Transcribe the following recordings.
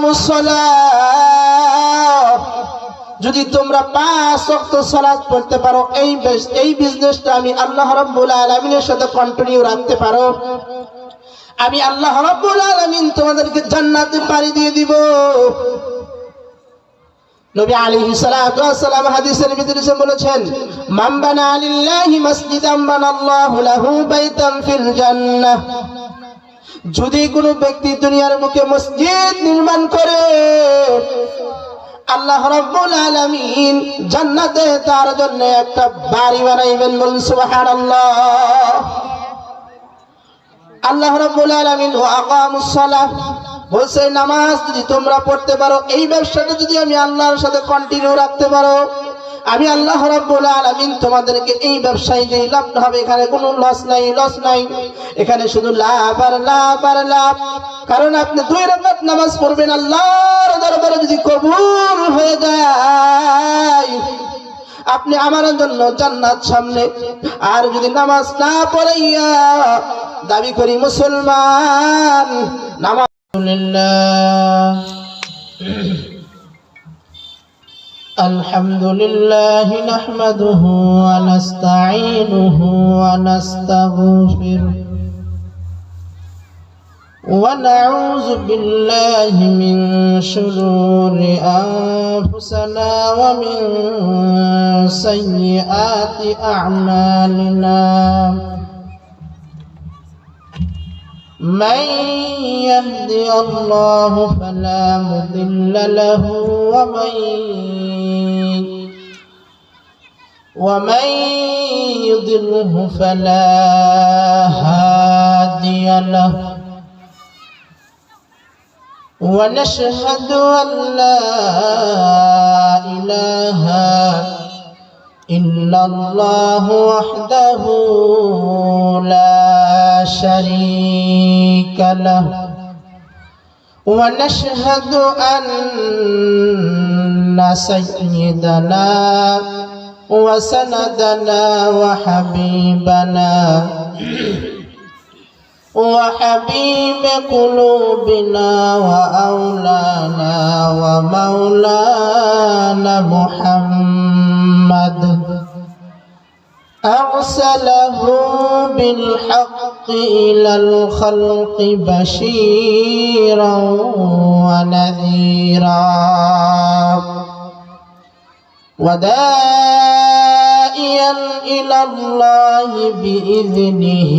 আকামুস সালাহ, যদি তোমরা 5 ওয়াক্ত সালাত পড়তে পারো, এই বিজনেসটা আমি আল্লাহ রাব্বুল আলামিনের সাথে কন্টিনিউ রাখতে পারো, আমি আল্লাহ রাব্বুল আলামিন তোমাদেরকে জান্নাতে পাড়ি দিয়ে দিব। নবী আলাইহিস সালাতু ওয়াস সালাম হাদিসের ভিতরে বলেছেন, মান বানা লিল্লাহি মাসজিদান বানাল্লাহু লাহু বাইতান ফিল জান্নাহ, যদি কোনো ব্যক্তি দুনিয়ার বুকে মসজিদ নির্মাণ করে, আল্লাহ রাব্বুল আলামিন জান্নাতে তার জন্য একটা বাড়ি বানাইবেন। বলুন সুবহানাল্লাহ। আল্লাহ রাব্বুল আলামিন ওয়া আকামুস সালাহ বলছে, নামাজ যদি তোমরা পড়তে পারো, এই ব্যবসাটা যদি আমি আল্লাহর সাথে কন্টিনিউ রাখতে পারো, আমি আল্লাহ রাব্বুল আলামিন তোমাদেরকে এই ব্যবসায় যে লাভ হবে, এখানে কোনো লস নাই, এখানে শুধু লাভ আর লাভ আর লাভ। কারণ আপনি 2 রাকাত নামাজ পড়বেন, আল্লাহর দরবারে যদি কবুল হয়ে যায়, আপনি আমার জন্য জান্নাত সামনে। আর যদি নামাজ না পড়াইয়া দাবি করি মুসলমান, নামাজ আলহামদুলিল্লাহ নাহমাদুহু ওয়া নাস্তাঈনুহু ওয়া নাস্তাগফিরুহ ওয়া নাউযু বিল্লাহি মিন শুরুরি আনফুসিনা ওয়া মিন সাইয়্যাতি আ'মালিনা। من يهدي الله فلا مضل له ومن يضله فلا هادي له. ونشهد أن لا إله إلا الله وحده لا شريك له. ونشهد أن سيدنا وسندنا وحبيب قلوبنا وأولانا ومولانا محمد أرسله بالحق إلى الخلق بشيرا ونذيرا وداعيا إلى الله بإذنه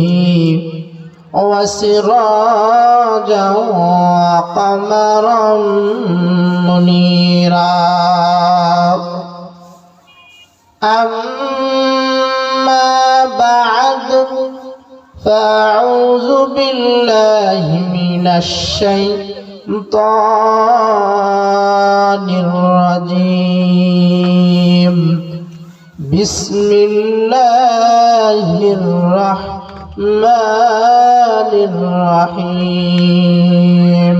وسراجا وقمرا منيرا. أما بعد فأعوذ بالله من الشيطان الرجيم. بسم الله الرحمن الرحيم.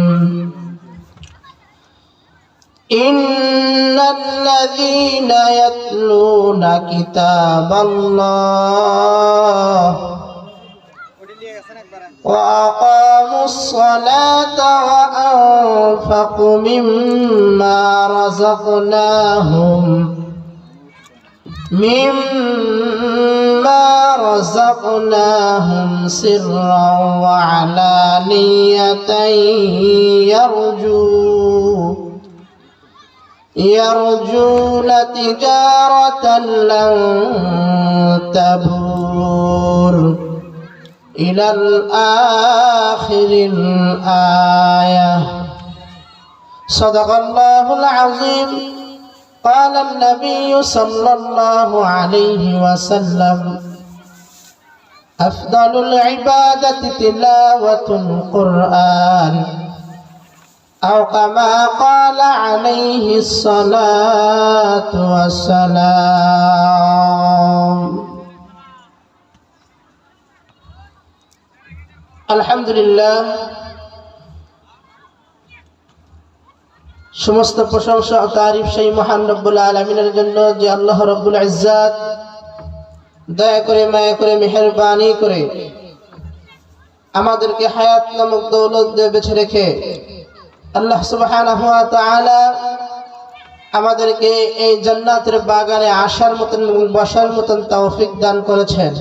إن الذين يتلون كتاب الله وأقاموا الصلاة وأنفقوا مما رزقناهم سرا وعلانية يرجون تجارة لن تبور إلى الآخر الآية. صدق الله العظيم. قال النبي صلى الله عليه وسلم: أفضل العبادة تلاوة القرآن، أو كما قال عليه الصلاة والسلام. الحمد لله. সমস্ত প্রশংসা ও তারিফ সেই মহান রব্বুল আলামিনের জন্য, যে আল্লাহ রব্বুল ইজ্জাত দয়া করে, মায়া করে, মেহেরবানি করে আমাদেরকে হায়াত নামক দৌলত দিয়ে বেঁচে রেখে আল্লাহ সুবহানাহু ওয়া তাআলা আমাদেরকে এই জান্নাতের বাগানে আসার মতন বসার মতন তৌফিক দান করেছেন।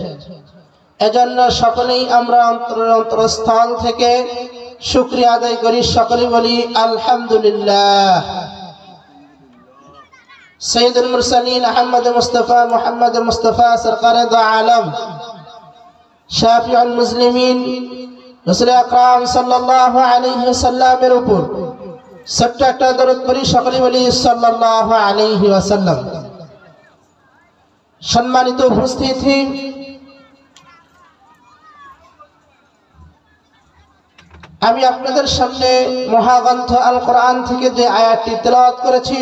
এজন্য সকলেই আমরা অন্তরস্থল থেকে শুকরিয়া আদায় করি, সকলে বলি আলহামদুলিল্লাহ। সৈয়দুল মুরসালিন আহমদ মুস্তাফা সরকারে দো আলম শাফিউল মুসলিমিন রাসূল আকরাম সাল্লাল্লাহু আলাইহি ওয়াসাল্লামের উপর ছোট্ট একটা দরুদ পড়ি, সকলে বলি সাল্লাল্লাহু আলাইহি ওয়াসাল্লাম। সম্মানিত উপস্থিতি, আমি আপনাদের সামনে মহাগ্রন্থ আল কোরআন থেকে যে আয়াতটি তেলাওয়াত করেছি,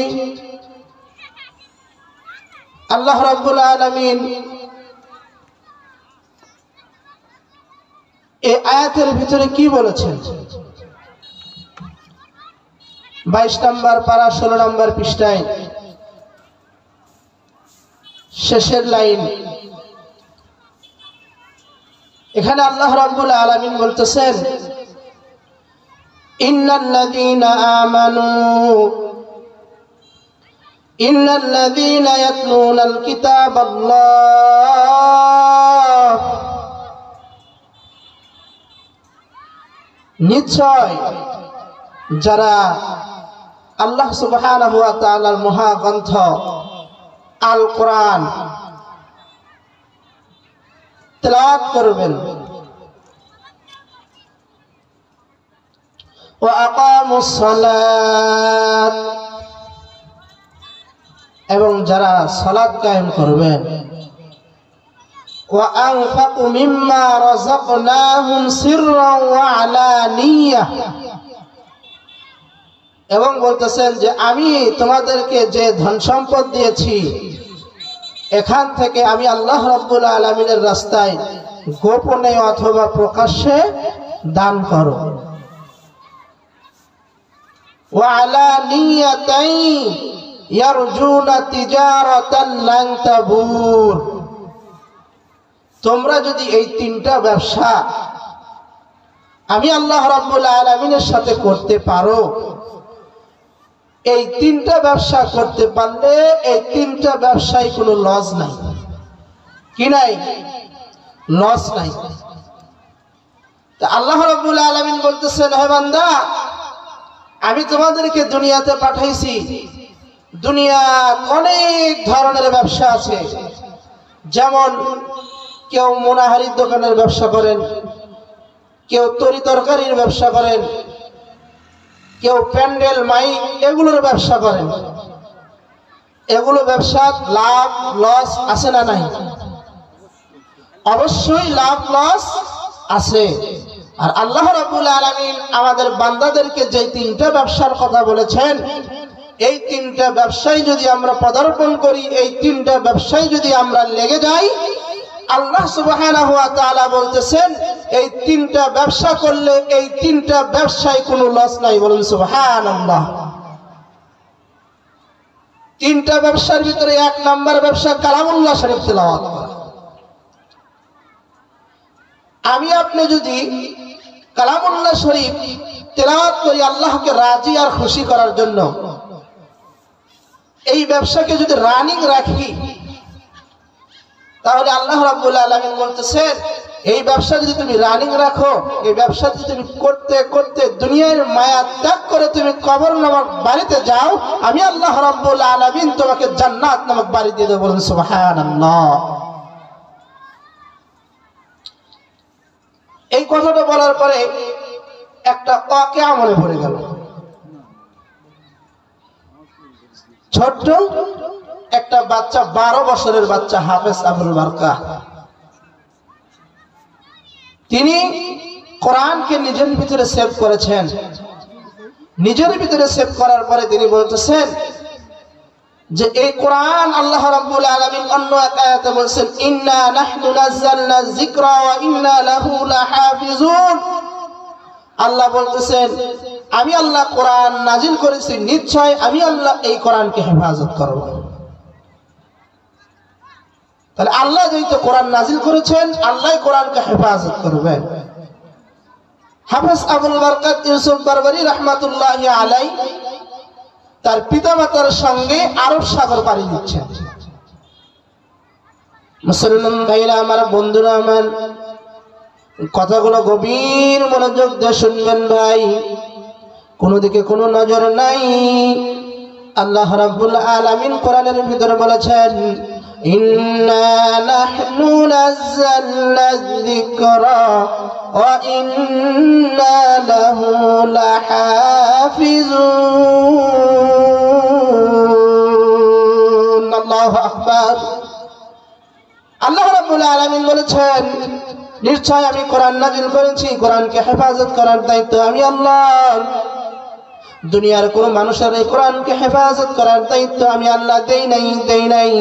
আল্লাহ রাব্বুল আলামিন এই আয়াতের ভিতরে কি বলেছেন? 22 নম্বর পারা 16 নম্বর পৃষ্ঠায় শেষের লাইন। এখানে আল্লাহ রাব্বুল আলামিন বলতেছেন, ইন্নাল্লাযীনা আমানু ইন্নাল্লাযীনা ইয়াতলুনাল কিতাবাল্লাহ, নিশ্চয় যারা আল্লাহ সুবহানাহু ওয়া তাআলার মহাগ্রন্থ আল কোরআন তেলাওয়াত করবেন, ওয়া আকামুস সালাত, এবং যারা সালাত কায়েম করবেন, ওয়া আনফাকু মিম্মা রাযাকনাহুম সিররান ওয়া আলানিয়াহ, এবং বলতেছেন যে আমি তোমাদেরকে যে ধন সম্পদ দিয়েছি এখান থেকে আমি আল্লাহ রাব্বুল আলামিনের রাস্তায় গোপনে অথবা প্রকাশ্যে দান করো। ওয়া আলানিয়াতাই ইয়ারজুনা তিজারাতান লান তাবুর, তোমরা যদি এই তিনটা ব্যবসা আমি আল্লাহ রাব্বুল আলামিনের সাথে করতে পারো, এই তিনটা ব্যবসা করতে পারলে এই তিনটা ব্যবসায় কোনো লস নাই। কি নাই? লস নাই। তা আল্লাহ রাব্বুল আলামিন বলতেছেন, হে বান্দা, আমি তোমাদেরকে দুনিয়াতে পাঠাইছি, দুনিয়া অনেক ধরনের ব্যবসা আছে। যেমন কেউ মোনাহারির দোকানের ব্যবসা করেন, কেউ তরি তরকারির ব্যবসা করেন, কেউ প্যান্ডেল মাইক এগুলোর ব্যবসা করেন। এগুলো ব্যবসা লাভ লস আছে না নাই? অবশ্যই লাভ লস আছে। আর আল্লাহ রাব্বুল আলামিন আমাদের বান্দাদেরকে যে তিনটা ব্যবসার কথা বলেছেন, এই তিনটা ব্যবসায় যদি আমরা পদার্পণ করি, এই তিনটা ব্যবসায় যদি আমরা লেগে যাই, আল্লাহ সুবহানাহু ওয়া তাআলা বলতেছেন এই তিনটা ব্যবসা করলে এই তিনটা ব্যবসায় কোনো লস নাই। বলুন সুবহানাল্লাহ। তিনটা ব্যবসার ভিতরে 1 নাম্বার ব্যবসা কালামুল্লাহ শরীফ তেলাওয়াত করা। আমি আপনি যদি কালামুল্লাহ শরীফ তেলাওয়াত করি আল্লাহকে রাজি আর খুশি করার জন্য, এই ব্যবসাকে যদি রানিং রাখি, তাহলে আল্লাহ রাব্বুল আলামিন বলতেছেন এই ব্যবসা যদি তুমি রানিং রাখো, এই ব্যবসা যদি তুমি করতে করতে দুনিয়ার মায়া ত্যাগ করে তুমি কবর নামক বাড়িতে যাও, আমি আল্লাহ রাব্বুল আলামিন তোমাকে জান্নাত নামক বাড়ি দিয়ে দেব। বলুন সুবহানাল্লাহ। এই কথাটা বলার পরে একটা ওয়াকিয়া মনে পড়ে গেল। ছোট্ট একটা বাচ্চা, 12 বছরের বাচ্চা, হাফেজ আবুল বারকা, তিনি কোরআনকে নিজের ভিতরে সেভ করেছেন। নিজের ভিতরে সেভ করার পরে তিনি বলতেছেন যে এই কোরআন আল্লাহ রাব্বুল আলামিন অন্য এক আয়াতে বলেছেন, ইন্না নাহনু নাযালনা যিকরা ওয়া ইন্না লাহু লাহাফিজুন। আল্লাহ বলতেছেন আমি আল্লাহ কোরআন নাজিল করেছি, নিশ্চয় আমি আল্লাহ এই কোরআনকে হেফাজত করব। তাহলে আল্লাহ যেহেতু কোরআন নাজিল করেছেন, আল্লাহ কোরআনকে হেফাজত করবেন। হাফেজ আবুল বারকাত ইউসুফ বারবারি রাহমাতুল্লাহি আলাইহি তার পিতামাতার সঙ্গে আরব সাগর পাড়ি দিচ্ছেন। মুসলমান ভাইরা আমার, বন্ধুরা আমার, কথাগুলো গভীর মনোযোগ দিয়ে শুনবেন ভাই। কোন দিকে কোনো নজর নাই। আল্লাহ রাব্বুল আলামিন কোরআনের ভিতরে বলেছেন, ইন্না নাহনু নাযালনা যিকরা ওয়া ইন্না লাহু লাহাফিজুন। আল্লাহু আকবার। আল্লাহ রাব্বুল আলামিন বলেছেন, নিশ্চয় আমি কোরআন নাযিল করেছি, কোরআনকে হেফাজত করার দায়িত্ব আমি আল্লাহ। দুনিয়ার কোন মানুষের এই কোরআনকে হেফাজত করার দায়িত্ব আমি আল্লাহ দেই নাই।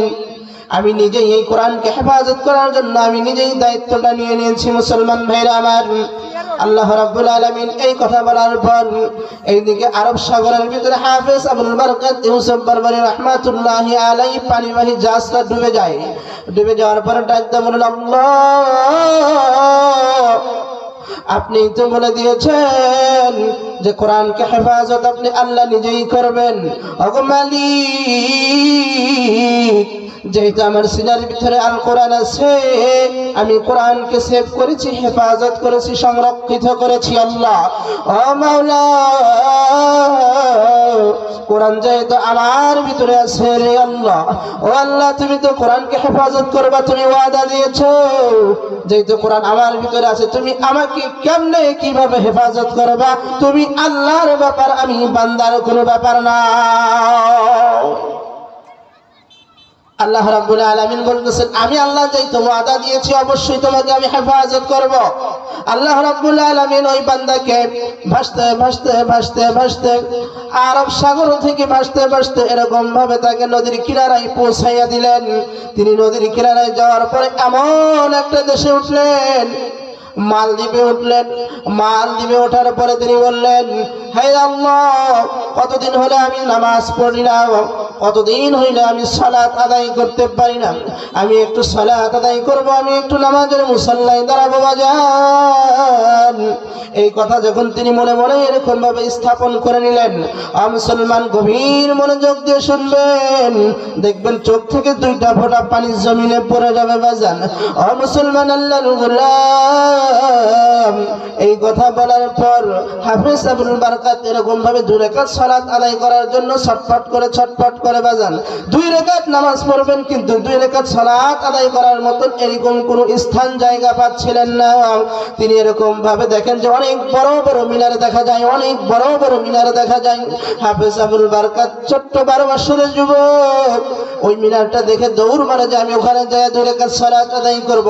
আমি নিজেই এই কোরআনকে হেফাজত করার জন্য আমি নিজেই দায়িত্বটা নিয়ে নিয়েছি। মুসলমান ভাইরা আমার, আল্লাহ রাব্বুল আলামিন এই কথা বলার পর এইদিকে আরব সাগরের ভিতরে হাফেজ আবুল বারকাত ইউসুফ বারবারি রাহমাতুল্লাহি আলাইহি পানিবাহী জাহাজটা ডুবে যায়। ডুবে যাওয়ার পরে ডাকতে বলেন, আল্লাহ, আপনি তো বলে দিয়েছেন যে কোরআনকে হেফাজত আপনি আল্লাহ নিজেই করবেন। ওগো মালিক, যেহেতু আমার সিনার ভিতরে আল কোরআন আছে, আমি কোরআনকে সেভ করেছি, হেফাজত করেছি, সংরক্ষিত করেছি। আল্লাহ, ও মাওলা, কোরআন যেহেতু আমার ভিতরে আছে রে আল্লাহ, ও আল্লাহ, তুমি তো কোরআনকে হেফাজত করবা, তুমি ওয়াদা দিয়েছো। যেহেতু কোরআন আমার ভিতরে আছে, তুমি আমাকে কেমনে কিভাবে হেফাজত করবা? তুমি আল্লাহর ব্যাপার, আমি বান্দার কোনো ব্যাপার না। আল্লাহ রাব্বুল আলামিন বলতেছেন, আমি আল্লাহ যেহেতু ওয়াদা দিয়েছি, অবশ্যই তোমাকে আমি হেফাজত করব। আল্লাহ রাব্বুল আলামিন ওই বান্দাকে ভাসতে ভাসতে ভাসতে ভাসতে আরব সাগর থেকে ভাসতে ভাসতে এরকম ভাবে তাকে নদীর কিনারায় পৌঁছাইয়া দিলেন। তিনি নদীর কিনারায় যাওয়ার পরে এমন একটা দেশে উঠলেন, মালদ্বীপে উঠলেন। মালদ্বীপে ওঠার পরে তিনি বললেন, হে আল্লাহ, কতদিন হলে আমি নামাজ পড়ি না, কতদিন হইলে আমি সালাত আদায় করতে পারি না। আমি একটু সালাত আদায় করব, আমি একটু নামাজের মুসাল্লায় দাঁড়াবো বাজান। এই কথা যখন তিনি মনে মনে এরকম ভাবে স্থাপন করে নিলেন, মুসলমান গভীর মনোযোগ দিয়ে শুনবেন, দেখবেন চোখ থেকে দুইটা ফোঁটা পানি জমিনে পড়ে যাবে বাজান। মুসলমান আল্লাহর গোলাম, এই কথা বলার পর হাফেজ আবুল বারকাত এরকম ভাবে 2 রাকাত সালাত আদায় করার জন্য ছটফট করে বাজান। 2 রাকাত নামাজ পড়বেন, কিন্তু 2 রাকাত সালাত আদায় করার মতন এরকম কোনো স্থান জায়গা পাচ্ছিলেন না। তিনি এরকম ভাবে দেখেন যে অনেক বড় বড় মিনার দেখা যায়, অনেক বড় বড় মিনার দেখা যায়। হাফেজ আবুল বারকাত ছোট্ট 12 বছরের যুবক, ওই মিনারটা দেখে দৌড় মারে যে আমি ওখানে যাই 2 রাকাত সালাত আদায় করব।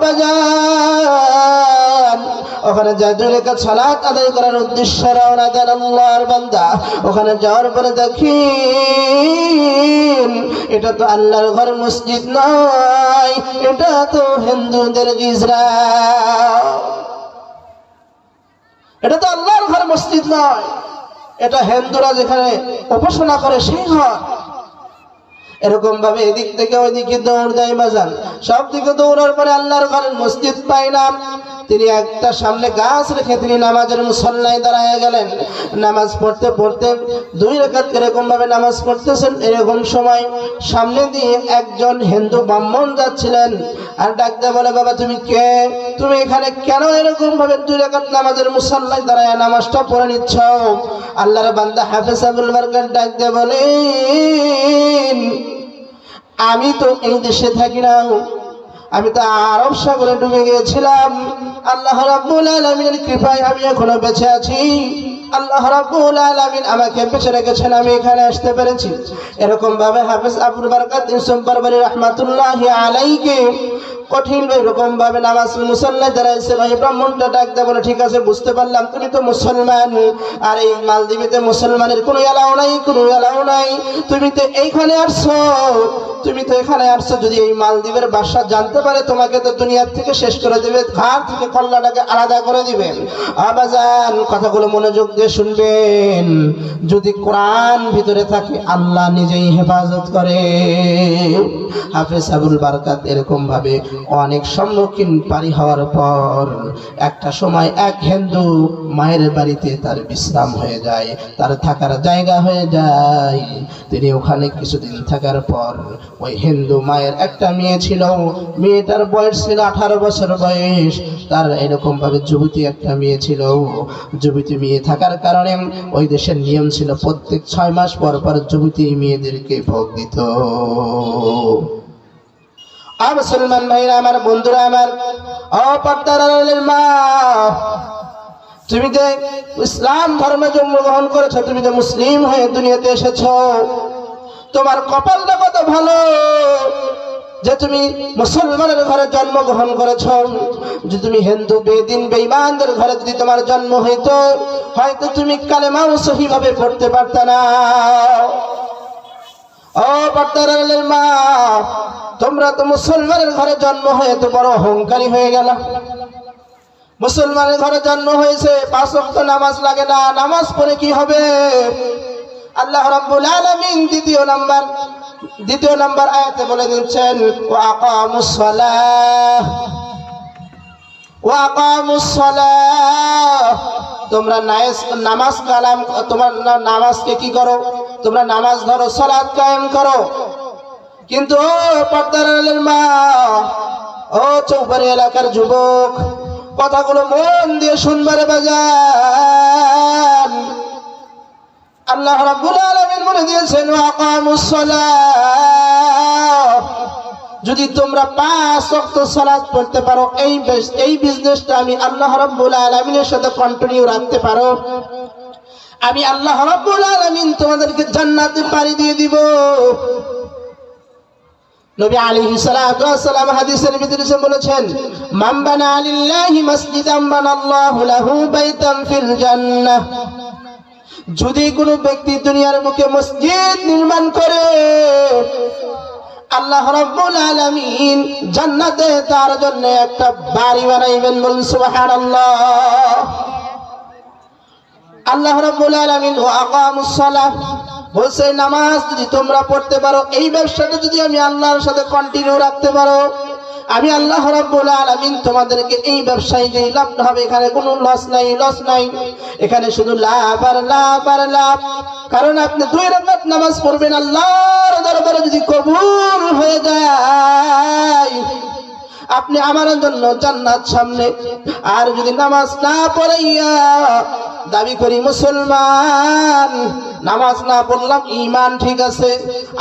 বাজান, ওখানে যায় 2 রাকাত সালাত আদায় করার উদ্দেশ্যে রওনা দেন আল্লাহর বান্দা। ওখানে যাওয়ার পরে দেখি এটা তো আল্লাহর ঘর, মসজিদ নয়, এটা তো হিন্দুদের গির্জা। এটা তো আল্লাহর ঘর, মসজিদ নয়, এটা হিন্দুরা যেখানে উপাসনা করে সেই ঘর। এরকম ভাবে এদিক থেকে ওইদিকে দৌড় দেয় বাজান। সব দিকে দৌড়ার পরে আল্লাহর ঘরের মসজিদ পাই না। তিনি একটা সামনে গাছ রেখে তিনি নামাজের মুসল্লায় দাঁড়ায় গেলেন। নামাজ পড়তে পড়তে 2 রাকাত এরকম ভাবে নামাজ পড়তেছেন। এরকম সময় সামনে দিয়ে একজন হিন্দু ব্রাহ্মণ যাচ্ছিলেন, আর ডাকতে বলে, বাবা তুমি কে? তুমি এখানে কেন এরকম ভাবে 2 রাকাত নামাজের মুসল্লায় দাঁড়ায় নামাজটা পড়ে নিচ্ছ? আল্লাহর বান্দা হাফেজ আবুল বারকাত ডাকতে বলেন, আমি তো এই দেশে থাকি না, আমি তো আরব সাগরে ডুবে গিয়েছিলাম। আল্লাহ রাব্বুল আলামিনের কৃপায় আমি এখনো বেঁচে আছি। আল্লাহ রাব্বুল আলামিন আমাকে বেঁচে রেখেছেন, আমি এখানে আসতে পেরেছি। এরকম ভাবে হাফেজ আবুল বারকাত ইউসুফ বারবারি রাহমাতুল্লাহি আলাইহি কঠিন এরকম ভাবে নামাজ মুসল্লায় দাঁড়াইছিল। এই ব্রাহ্মণটা ডাকতে বলে, ঠিক আছে, বুঝতে পারলাম তুমি তো মুসলমান, আর এই মালদ্বীপে মুসলমানের কোনো এলাও নাই, কোনো এলাও নাই। তুমি তো এইখানে আসছো, তুমি তো এখানে আসছো, যদি এই মালদ্বীপের ভাষা জানতে পারে তোমাকে তো দুনিয়ার থেকে শেষ করে দেবে, ঘাট থেকে কল্লাটাকে আলাদা করে দিবে। আবাজান, কথাগুলো মনোযোগ দিয়ে শুনবেন। যদি কোরআন ভিতরে থাকে আল্লাহ নিজেই হেফাজত করে। হাফেজ আবুল বারকাত এরকম ভাবে অনেক সম্মুখীন পারি হওয়ার পর একটা সময় এক হিন্দু মায়ের বাড়িতে তার বিশ্রাম হয়ে যায়, তার থাকার জায়গা হয়ে যায়। তিনি ওখানে কিছুদিন থাকার পর ওই হিন্দু মায়ের একটা মেয়ে ছিল, মেয়েটার বয়স ছিল 18 বছর বয়স। তার এরকম ভাবে যুবতী একটা মেয়ে ছিল। যুবতী মেয়ে থাকার কারণে ওই দেশের নিয়ম ছিল প্রত্যেক 6 মাস পর পর যুবতী মেয়েদেরকে ভোগ দিত। মুসলমান ভাইরা আমার, বন্ধুরা আমার, পর্দার আড়ালের মা, তুমি যে ইসলাম ধর্মে জন্মগ্রহণ করেছো, তুমি যে মুসলিম হয়ে দুনিয়াতে এসেছো, তোমার কপালটা কত ভালো যে তুমি মুসলমানের ঘরে জন্মগ্রহণ করেছো। যদি তুমি হিন্দু বেদিন বেঈমানদের ঘরে যদি তোমার জন্ম হইতো, হয়তো তুমি কালেমাও সহিভাবে পড়তে পারতে না। পর্দার আড়ালের মা, তোমরা তো মুসলমানের ঘরে জন্ম হয়ে তো বড় অহংকারী হয়ে গেল। মুসলমানের ঘরে জন্ম হয়েছে, 5 ওয়াক্ত নামাজ লাগে না, নামাজ পড়ে কি হবে? আল্লাহ রাব্বুল আলামিন দ্বিতীয় নাম্বার আয়াতে বলে দিচ্ছেন, ওয়া আকামুস সালাহ, তোমরা নামাজ কালাম, তোমার নামাজকে কি করো? তোমরা নামাজ ধরো, সালাত কায়েম করো। কিন্তু পর্দার আড়ালের মা, চৌবাড়ি এলাকার যুবক, কথাগুলো মন দিয়ে শুনবারে বাজান। আল্লাহ রাব্বুল আলামিন বলে দিয়েছেন, ওয়া আকামুস সালাহ, যদি তোমরা 5 ওয়াক্ত সালাত পড়তে পারো, এই বিজনেসটা আমি আল্লাহ রাব্বুল আলামিনের সাথে কন্টিনিউ রাখতে পারো, আমি আল্লাহ রাব্বুল আলামিন তোমাদেরকে জান্নাতে পাড়ি দিয়ে দিব। নবী আলাইহিস সালাতু ওয়াস সালাম হাদিসের ভিতরে বলেছেন, মান বানা লিল্লাহি মাসজিদান বানাল্লাহু লাহু বাইতান ফিল জান্নাহ, যদি কোনো ব্যক্তি দুনিয়ার বুকে মসজিদ নির্মাণ করে, আল্লাহ রাব্বুল আলামিন জান্নাতে তার জন্য একটা বাড়ি বানাইবেন। বলুন সুবহানাল্লাহ। আল্লাহ রাব্বুল আলামিন ওয়া আকামুস সালাহ বলছে, নামাজ যদি তোমরা পড়তে পারো, এই ব্যবসাটা যদি আমি আল্লাহর সাথে কন্টিনিউ রাখতে পারো, আমি আল্লাহ রাব্বুল আলামিন তোমাদেরকে এই ব্যবসায় যে লাভ হবে, এখানে কোনো লস নাই, এখানে শুধু লাভ আর লাভ আর লাভ। কারণ আপনি 2 রাকাত নামাজ পড়বেন, আল্লাহর দরবারে যদি কবুল হয়ে যায়, আপনি আমার জন্য জান্নাত সামনে। আর যদি নামাজ না পড়াইয়া দাবি করি মুসলমান, নামাজ না পড়লাম, ঈমান ঠিক আছে,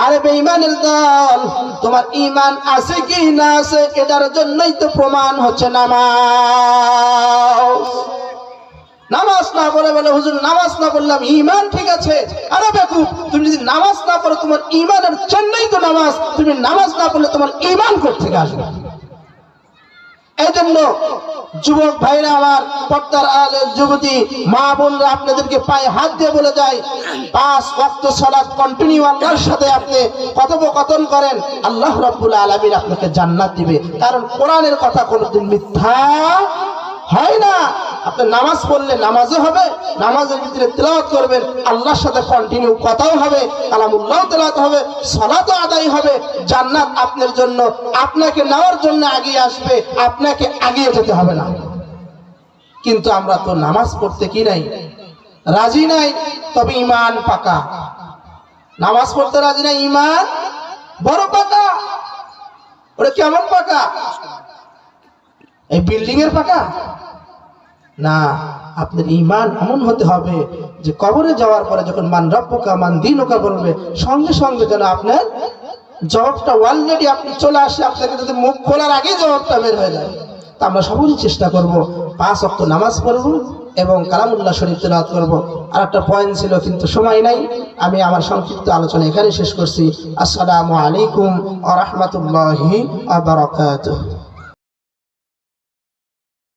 আরে বেঈমানের দল, তোমার ঈমান আছে কি না আছে এটার জন্যই তো প্রমাণ হচ্ছে নামাজ। নামাজ না পড়ে বলে, হুজুর নামাজ না পড়লাম, ঈমান ঠিক আছে। আরে বেকুব, তুমি যদি নামাজ না পড়ো, তোমার ঈমানের জন্যই তো নামাজ, তুমি নামাজ না পড়লে তোমার ঈমান কোথা থেকে আসবে? এই জন্য যুবক ভাইরা আমার, পর্দার আড়ালের যুবতী মা বোনরা, আপনাদেরকে পায়ে হাত দিয়ে বলে যায়, 5 ওয়াক্ত সালাত কন্টিনিউ আল্লাহর সাথে আপনি কথোপকথন করেন, আল্লাহ রাব্বুল আলামিন আপনাকে জান্নাত দিবে। কারণ কোরআনের কথা কোনোদিন মিথ্যা হয় না। আপনি নামাজ পড়লে নামাজও হবে, নামাজের ভিতরে তেলাওয়াত করবেন, আল্লাহর সাথে কন্টিনিউ কথাও হবে, কালামুল্লাহ তেলাওয়াত হবে, সালাতও আদায় হবে, জান্নাত আপনার জন্য, আপনাকে নেওয়ার জন্য এগিয়ে আসবে, আপনাকে এগিয়ে যেতে হবে না। কিন্তু আমরা তো নামাজ পড়তে কি নাই, রাজি নাই, তবে ঈমান পাকা। নামাজ পড়তে রাজি নাই, ঈমান বড় পাকা। ওটা কেমন পাকা? এই বিল্ডিং এর পাকা না, আপনার ঈমান এমন হতে হবে যে কবরে যাওয়ার পরে যখন মান রব্বুকা মান দীনুকা বলবে, সঙ্গে সঙ্গে যেন আপনার জবাবটা অলরেডি আপনি চলে আসে, আপনাকে যদি মুখ খোলার আগে জবাবটা বের হয়ে যায়। তা আমরা সবাই চেষ্টা করব 5 ওয়াক্ত নামাজ পড়ব এবং কালামুল্লাহ শরীফ তেলাওয়াত করব। আর একটা পয়েন্ট ছিল কিন্তু সময় নাই, আমি আমার সংক্ষিপ্ত আলোচনা এখানে শেষ করছি। আসসালামু আলাইকুম ওয়া রাহমাতুল্লাহি ওয়া বারাকাতুহু।